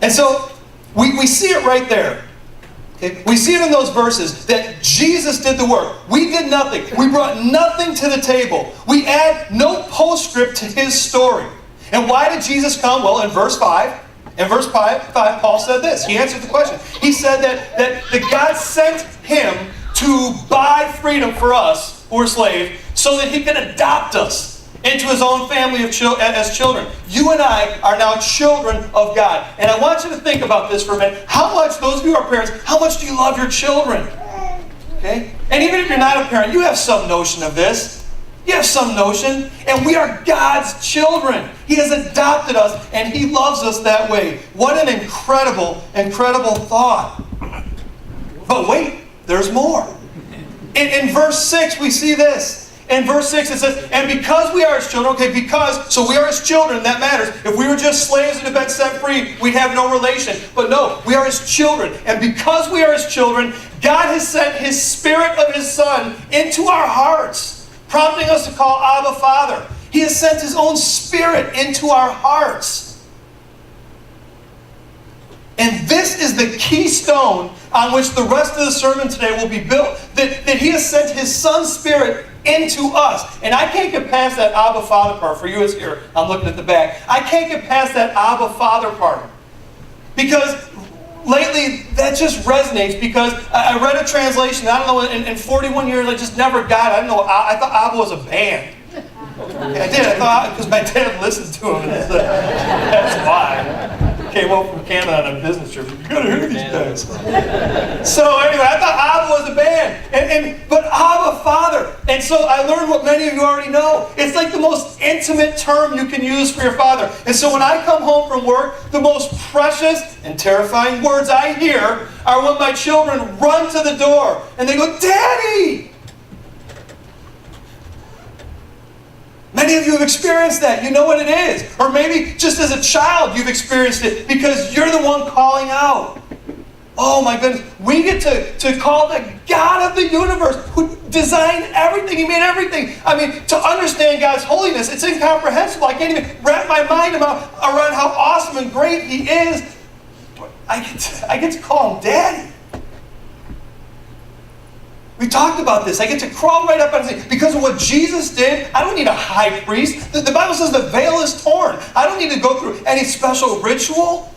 And so we see it right there. Okay? We see it in those verses that Jesus did the work. We did nothing. We brought nothing to the table. We add no postscript to his story. And why did Jesus come? Well, in verse 5, Paul said this. He answered the question. He said that God sent him to buy freedom for us who are slaves so that he can adopt us into his own family as children. You and I are now children of God. And I want you to think about this for a minute. How much, those of you who are parents, how much do you love your children? Okay? And even if you're not a parent, you have some notion of this. You have some notion. And we are God's children. He has adopted us, and he loves us that way. What an incredible, incredible thought. But wait, there's more. In verse 6, we see this. In verse 6 it says, and because we are his children, so we are his children, that matters. If we were just slaves and had been set free, we'd have no relation. But no, we are his children. And because we are his children, God has sent his Spirit of his Son into our hearts, prompting us to call Abba Father. He has sent his own Spirit into our hearts. And this is the keystone on which the rest of the sermon today will be built. That he has sent his Son's Spirit into us. And I can't get past that Abba Father part. For you, it's here. I'm looking at the back. I can't get past that Abba Father part. Because lately, that just resonates. Because I read a translation. I don't know, in 41 years, I just never got it. I didn't know. I thought Abba was a band. I did. I thought, because my dad listened to him. And that's why. Came home from Canada on a business trip. You gotta hear these guys. So anyway, I thought Abba was a band. But Abba Father. And so I learned what many of you already know. It's like the most intimate term you can use for your father. And so when I come home from work, the most precious and terrifying words I hear are when my children run to the door and they go, Daddy! Many of you have experienced that. You know what it is. Or maybe just as a child you've experienced it because you're the one calling out. Oh my goodness. We get to call the God of the universe who designed everything. He made everything. I mean, to understand God's holiness, it's incomprehensible. I can't even wrap my mind around how awesome and great he is. I get to call him Daddy. We talked about this. I get to crawl right up and say, because of what Jesus did, I don't need a high priest. The Bible says the veil is torn. I don't need to go through any special ritual.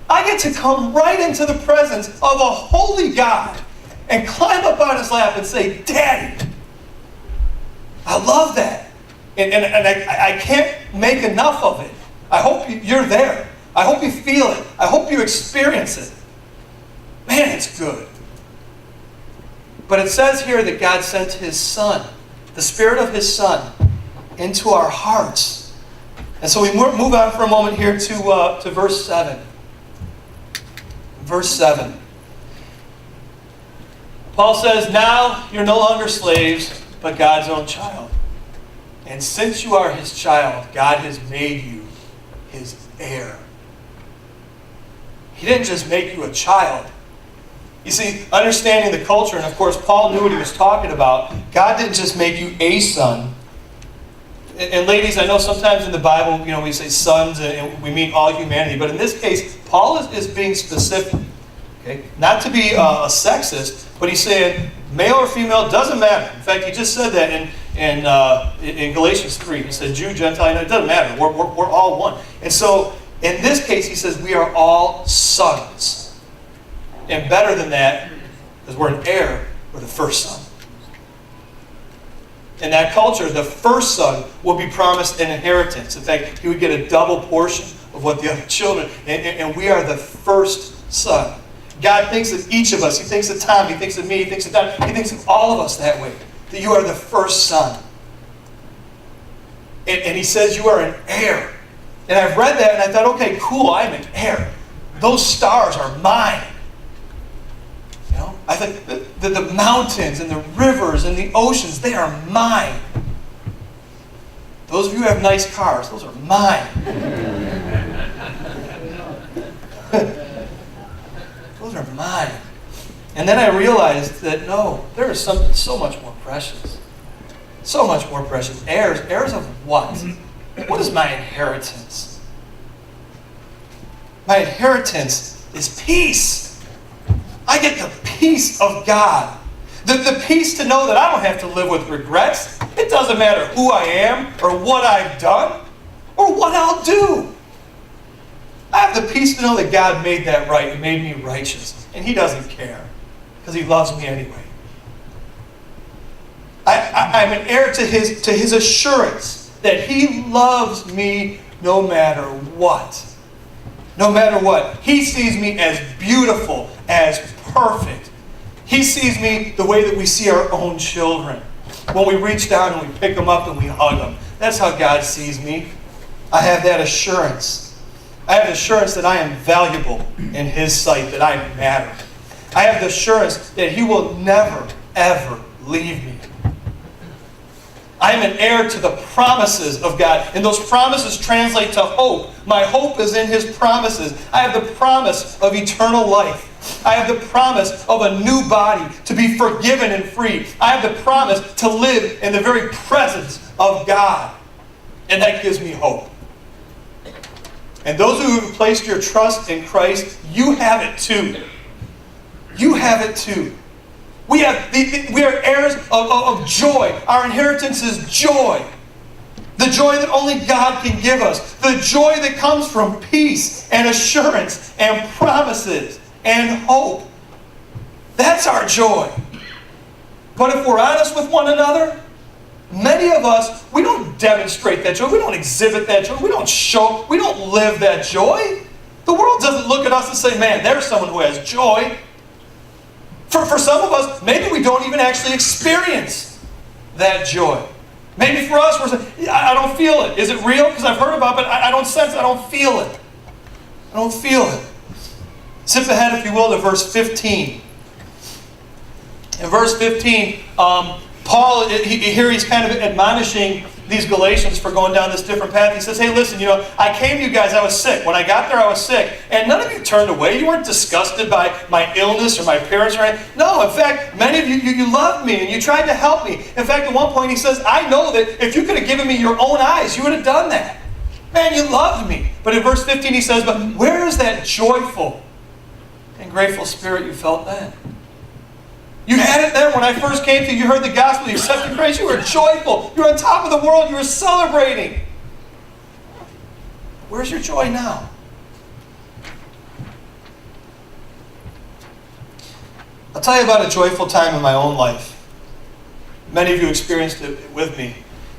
I get to come right into the presence of a holy God and climb up on his lap and say, Daddy. I love that. And I can't make enough of it. I hope you're there. I hope you feel it. I hope you experience it. Man, it's good. But it says here that God sent his Son, the Spirit of his Son, into our hearts. And so we move on for a moment here to verse 7. Verse 7. Paul says, now you're no longer slaves, but God's own child. And since you are his child, God has made you his heir. He didn't just make you a child. You see, understanding the culture, and of course Paul knew what he was talking about, God didn't just make you a son. And ladies, I know sometimes in the Bible, we say sons and we mean all humanity, but in this case, Paul is being specific. Okay? Not to be a sexist, but he's saying male or female, doesn't matter. In fact, he just said that in Galatians 3. He said Jew, Gentile, it doesn't matter. We're all one. And so, in this case, he says we are all sons. And better than that, because we're an heir, we're the first son. In that culture, the first son will be promised an inheritance. In fact, he would get a double portion of what the other children. And we are the first son. God thinks of each of us. He thinks of Tom. He thinks of me. He thinks of Don. He thinks of all of us that way. That you are the first son. And he says you are an heir. And I've read that and I thought, okay, cool, I'm an heir. Those stars are mine. I think the mountains and the rivers and the oceans, they are mine. Those of you who have nice cars, those are mine. Those are mine. And then I realized that no, there is something so much more precious. So much more precious. Heirs. Heirs of what? What is my inheritance? My inheritance is peace. I get the peace of God. The peace to know that I don't have to live with regrets. It doesn't matter who I am or what I've done or what I'll do. I have the peace to know that God made that right. He made me righteous. And He doesn't care because He loves me anyway. I'm an heir to His assurance that He loves me no matter what. No matter what. He sees me as beautiful, as perfect. He sees me the way that we see our own children. When we reach down and we pick them up and we hug them. That's how God sees me. I have that assurance. I have the assurance that I am valuable in His sight, that I matter. I have the assurance that He will never, ever leave me. I am an heir to the promises of God. And those promises translate to hope. My hope is in His promises. I have the promise of eternal life. I have the promise of a new body, to be forgiven and free. I have the promise to live in the very presence of God. And that gives me hope. And those who have placed your trust in Christ, you have it too. You have it too. We are heirs of joy. Our inheritance is joy. The joy that only God can give us. The joy that comes from peace and assurance and promises and hope. That's our joy. But if we're honest with one another, many of us, we don't demonstrate that joy. We don't exhibit that joy. We don't live that joy. The world doesn't look at us and say, man, there's someone who has joy. For some of us, maybe we don't even actually experience that joy. Maybe for us, we're saying, I don't feel it. Is it real? Because I've heard about it, but I don't sense it. I don't feel it. I don't feel it. Skip ahead, if you will, to verse 15. In verse 15, Paul, here he's kind of admonishing these Galatians for going down this different path. He says, hey, listen, I came to you guys, I was sick. When I got there, I was sick. And none of you turned away. You weren't disgusted by my illness or my parents or anything. No, in fact, many of you loved me and you tried to help me. In fact, at one point he says, I know that if you could have given me your own eyes, you would have done that. Man, you loved me. But in verse 15 he says, but where is that joyful and grateful spirit you felt then? You had it then when I first came to you. You heard the gospel. You accepted Christ. You were joyful. You were on top of the world. You were celebrating. Where's your joy now? I'll tell you about a joyful time in my own life. Many of you experienced it with me.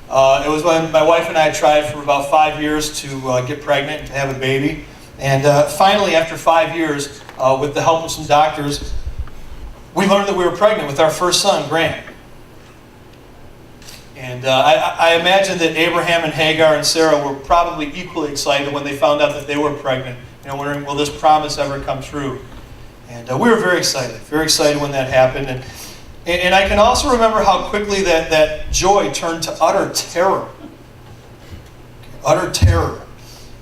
It was when my wife and I tried for about 5 years to get pregnant and to have a baby. And finally, after 5 years, with the help of some doctors, we learned that we were pregnant with our first son, Grant. And I imagine that Abraham and Hagar and Sarah were probably equally excited when they found out that they were pregnant. Wondering, will this promise ever come true? And we were very excited when that happened. And I can also remember how quickly that joy turned to utter terror. Utter terror.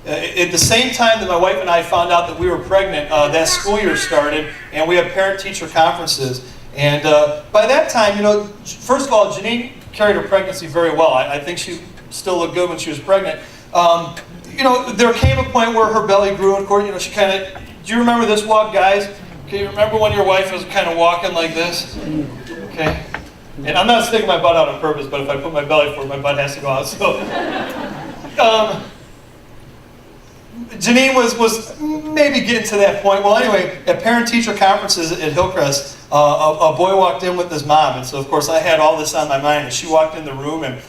At the same time that my wife and I found out that we were pregnant, that school year started, and we had parent-teacher conferences. And by that time, first of all, Janine carried her pregnancy very well. I think she still looked good when she was pregnant. There came a point where her belly grew, and of course, she kind of. Do you remember this walk, guys? Okay, you remember when your wife was kind of walking like this? Okay. And I'm not sticking my butt out on purpose, but if I put my belly forward, my butt has to go out. So. Janine was maybe getting to that point. Well, anyway, at parent-teacher conferences at Hillcrest, a boy walked in with his mom. And so, of course, I had all this on my mind. And she walked in the room, and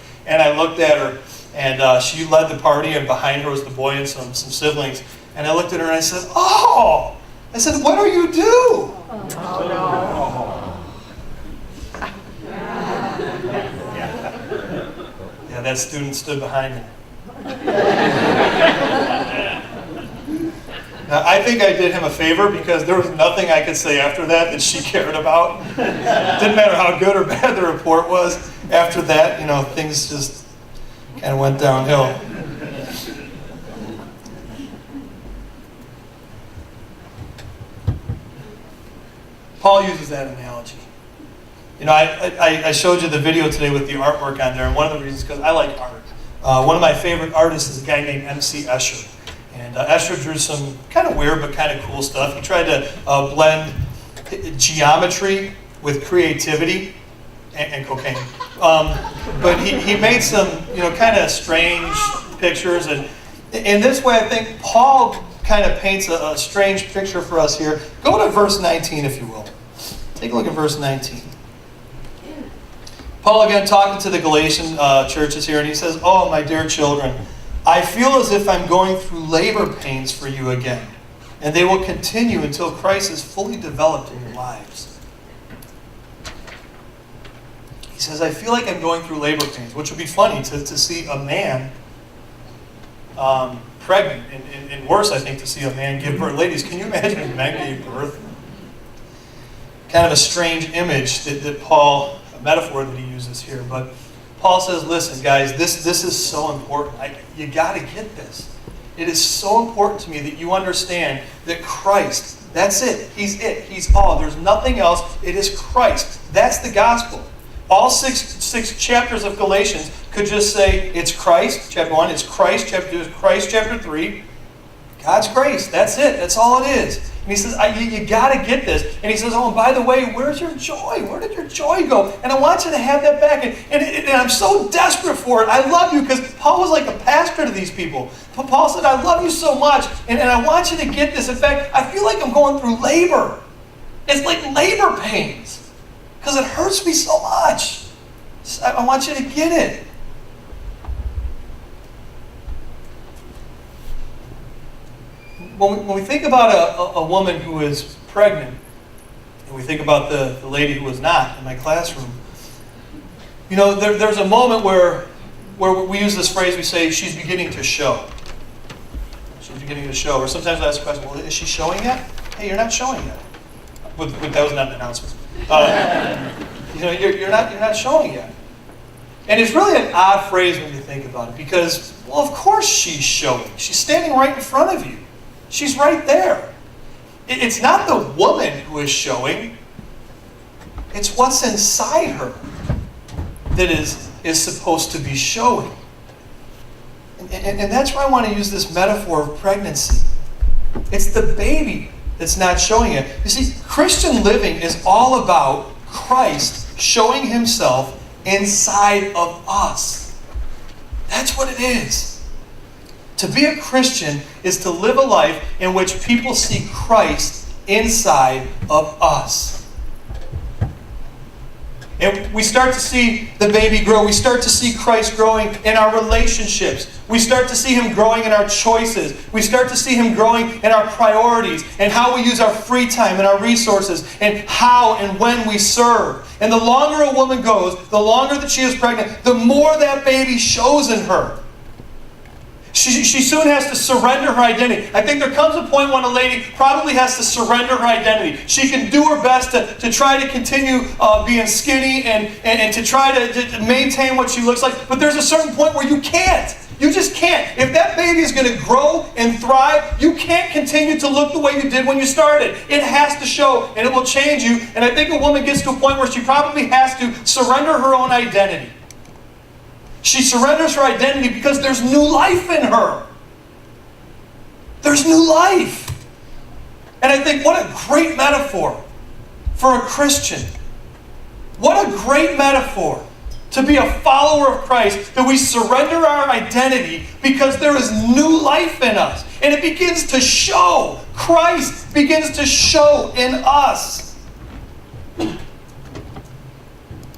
I looked at her, and she led the party, and behind her was the boy and some siblings. And I looked at her, and I said, oh! I said, what do you do? Oh, no. Yeah, that student stood behind me. Now, I think I did him a favor because there was nothing I could say after that she cared about. Didn't matter how good or bad the report was. After that, things just kind of went downhill. Paul uses that analogy. I showed you the video today with the artwork on there, and one of the reasons is because I like art. One of my favorite artists is a guy named M.C. Escher. And Esther drew some kind of weird but kind of cool stuff. He tried to blend geometry with creativity and cocaine. But he made some, kind of strange pictures. And in this way, I think Paul kind of paints a strange picture for us here. Go to verse 19, if you will. Take a look at verse 19. Paul again talking to the Galatian churches here, and he says, "Oh, my dear children, I feel as if I'm going through labor pains for you again, and they will continue until Christ is fully developed in your lives." He says, I feel like I'm going through labor pains, which would be funny to see a man pregnant, and worse, I think, to see a man give birth. Ladies, can you imagine a man giving birth? Kind of a strange image that Paul, a metaphor that he uses here. But Paul says, listen, guys, this is so important. You got to get this. It is so important to me that you understand that Christ, that's it. He's it. He's all. There's nothing else. It is Christ. That's the gospel. All six chapters of Galatians could just say, it's Christ, chapter 1, it's Christ, chapter 2, it's Christ, chapter 3. God's grace, that's it, that's all it is. And he says, you got to get this. And he says, oh, and by the way, where's your joy? Where did your joy go? And I want you to have that back. And I'm so desperate for it. I love you, because Paul was like a pastor to these people. But Paul said, I love you so much, and I want you to get this. In fact, I feel like I'm going through labor. It's like labor pains. Because it hurts me so much. I want you to get it. When we think about a woman who is pregnant, and we think about the lady who was not in my classroom, there's a moment where we use this phrase, we say, she's beginning to show. She's beginning to show. Or sometimes I ask the question, well, is she showing yet? Hey, you're not showing yet. That was not an announcement. You're not showing yet. And it's really an odd phrase when you think about it, because, well, of course she's showing. She's standing right in front of you. She's right there. It's not the woman who is showing. It's what's inside her that is supposed to be showing. And that's why I want to use this metaphor of pregnancy. It's the baby that's not showing it. You see, Christian living is all about Christ showing himself inside of us. That's what it is. To be a Christian is to live a life in which people see Christ inside of us. And we start to see the baby grow. We start to see Christ growing in our relationships. We start to see him growing in our choices. We start to see him growing in our priorities and how we use our free time and our resources and how and when we serve. And the longer a woman goes, the longer that she is pregnant, the more that baby shows in her. She soon has to surrender her identity. I think there comes a point when a lady probably has to surrender her identity. She can do her best to try to continue being skinny and to try to maintain what she looks like. But there's a certain point where you can't. You just can't. If that baby is going to grow and thrive, you can't continue to look the way you did when you started. It has to show, and it will change you. And I think a woman gets to a point where she probably has to surrender her own identity. She surrenders her identity because there's new life in her. There's new life. And I think what a great metaphor for a Christian. What a great metaphor to be a follower of Christ, that we surrender our identity because there is new life in us. And it begins to show. Christ begins to show in us.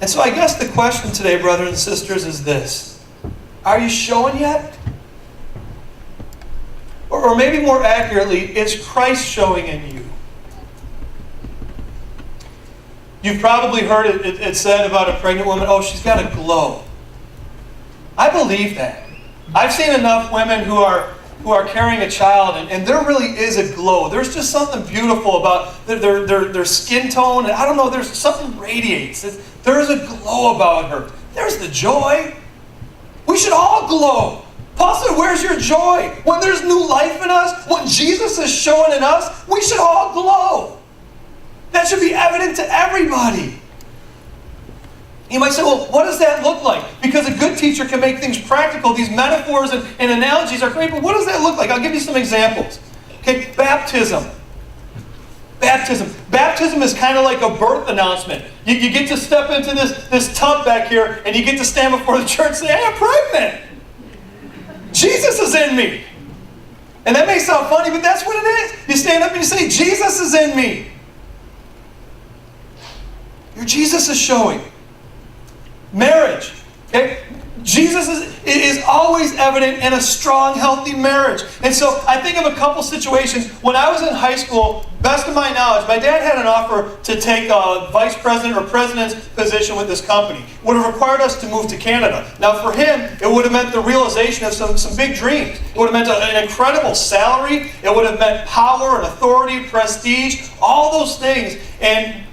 And so I guess the question today, brothers and sisters, is this. Are you showing yet? Or maybe more accurately, is Christ showing in you? You've probably heard it said about a pregnant woman, oh, she's got a glow. I believe that. I've seen enough women who are carrying a child, and there really is a glow. There's just something beautiful about their skin tone. And I don't know, there's something radiates. There's a glow about her. There's the joy. We should all glow. Paul said, where's your joy? When there's new life in us, when Jesus is showing in us, we should all glow. That should be evident to everybody. You might say, well, what does that look like? Because a good teacher can make things practical. These metaphors and analogies are great, but what does that look like? I'll give you some examples. Okay, baptism. Baptism is kind of like a birth announcement. You get to step into this tub back here, and you get to stand before the church and say, hey, I'm pregnant. Jesus is in me. And that may sound funny, but that's what it is. You stand up and you say, Jesus is in me. Your Jesus is showing. Marriage. Okay? Jesus is always evident in a strong, healthy marriage. And so I think of a couple situations. When I was in high school, best of my knowledge, my dad had an offer to take a vice president or president's position with this company. It would have required us to move to Canada. Now for him, it would have meant the realization of some big dreams. It would have meant an incredible salary. It would have meant power and authority, prestige, all those things. And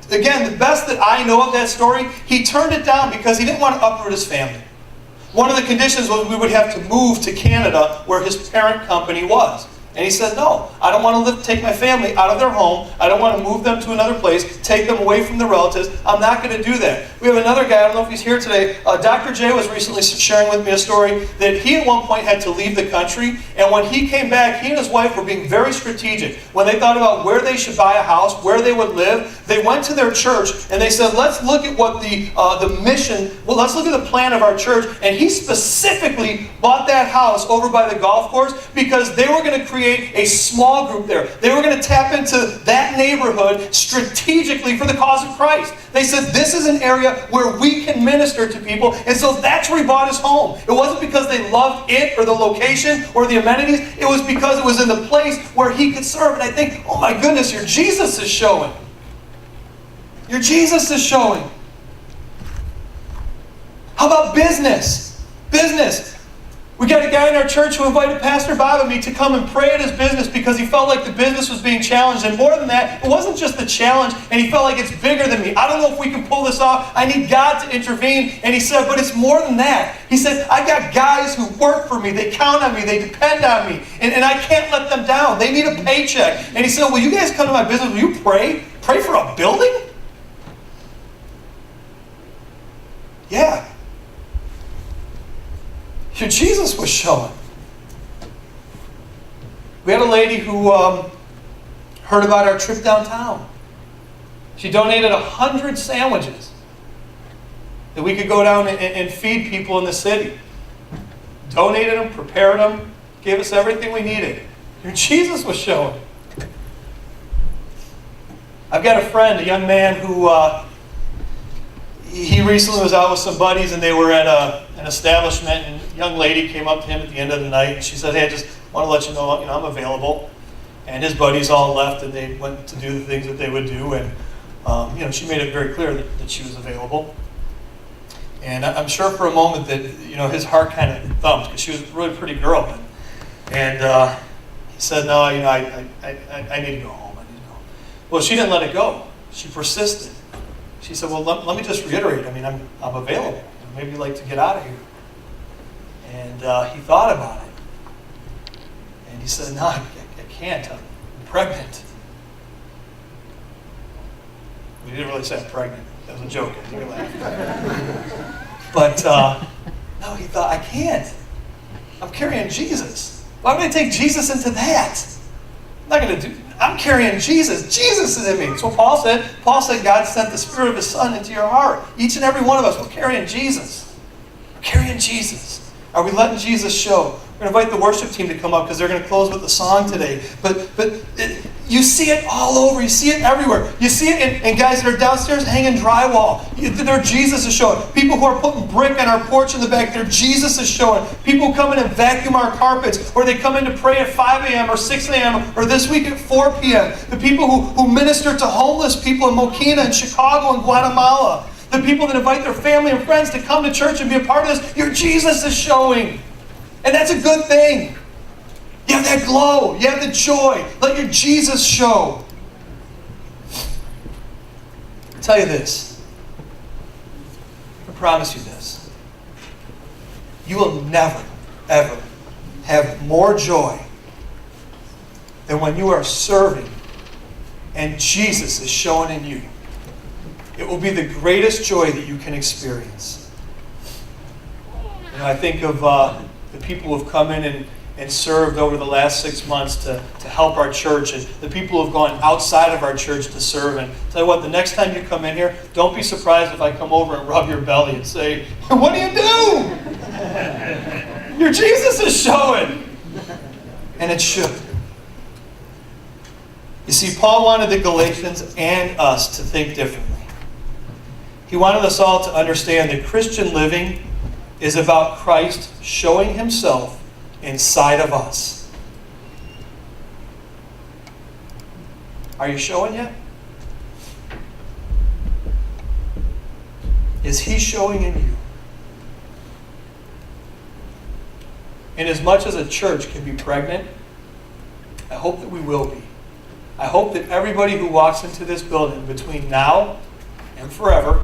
again, the best that I know of that story, he turned it down because he didn't want to uproot his family. One of the conditions was we would have to move to Canada where his parent company was. And he said, no, I don't want to take my family out of their home. I don't want to move them to another place, take them away from their relatives. I'm not going to do that. We have another guy, I don't know if he's here today. Dr. J was recently sharing with me a story that he at one point had to leave the country. And when he came back, he and his wife were being very strategic. When they thought about where they should buy a house, where they would live, they went to their church and they said, let's look at what the mission, well, let's look at the plan of our church. And he specifically bought that house over by the golf course because they were going to create a small group there. They were going to tap into that neighborhood strategically for the cause of Christ. They said, this is an area where we can minister to people. And so that's where he bought his home. It wasn't because they loved it or the location or the amenities. It was because it was in the place where he could serve. And I think, oh my goodness, your Jesus is showing. Your Jesus is showing. How about business? Business. We got a guy in our church who invited Pastor Bob and me to come and pray at his business because he felt like the business was being challenged. And more than that, it wasn't just the challenge, and he felt like it's bigger than me. I don't know if we can pull this off. I need God to intervene. And he said, but it's more than that. He said, I got guys who work for me. They count on me. They depend on me. And I can't let them down. They need a paycheck. And he said, will you guys come to my business? Will you pray? Pray for a building? Yeah. Your Jesus was showing. We had a lady who heard about our trip downtown. She donated 100 sandwiches that we could go down and feed people in the city. Donated them, prepared them, gave us everything we needed. Your Jesus was showing. I've got a friend, a young man who he recently was out with some buddies and they were at an establishment, and a young lady came up to him at the end of the night and she said, hey, I just want to let you know, I'm available. And his buddies all left and they went to do the things that they would do, and she made it very clear that she was available. And I'm sure for a moment that his heart kind of thumped because she was a really pretty girl. And he said, no, I need to go home. I need to go. Well, she didn't let it go. She persisted. She said, well, let me just reiterate. I'm available. Maybe you'd like to get out of here. And he thought about it. And he said, no, I can't. I'm pregnant. We didn't really say I'm pregnant. That was a joke. I think we laughed. But no, he thought, I can't. I'm carrying Jesus. Why would I take Jesus into that? I'm not going to do. I'm carrying Jesus. Jesus is in me. That's what Paul said. Paul said God sent the Spirit of His Son into your heart. Each and every one of us, we're carrying Jesus. We're carrying Jesus. Are we letting Jesus show? We're going to invite the worship team to come up because they're going to close with the song today. But you see it all over. You see it everywhere. You see it in guys that are downstairs hanging drywall. Their Jesus is showing. People who are putting brick on our porch in the back, their Jesus is showing. People who come in and vacuum our carpets, or they come in to pray at 5 a.m. or 6 a.m. or this week at 4 p.m. The people who minister to homeless people in Mokena and Chicago and Guatemala. The people that invite their family and friends to come to church and be a part of this. Your Jesus is showing. And that's a good thing. You have that glow. You have the joy. Let your Jesus show. I'll tell you this. I promise you this. You will never, ever have more joy than when you are serving and Jesus is showing in you. It will be the greatest joy that you can experience. You know, I think of the people who have come in and served over the last 6 months to help our church, and the people who have gone outside of our church to serve. And tell you what, the next time you come in here, don't be surprised if I come over and rub your belly and say, "What do you do? Your Jesus is showing." And it should. You see, Paul wanted the Galatians and us to think differently. He wanted us all to understand that Christian living is about Christ showing himself inside of us. Are you showing yet? Is he showing in you? And as much as a church can be pregnant, I hope that we will be. I hope that everybody who walks into this building between now and forever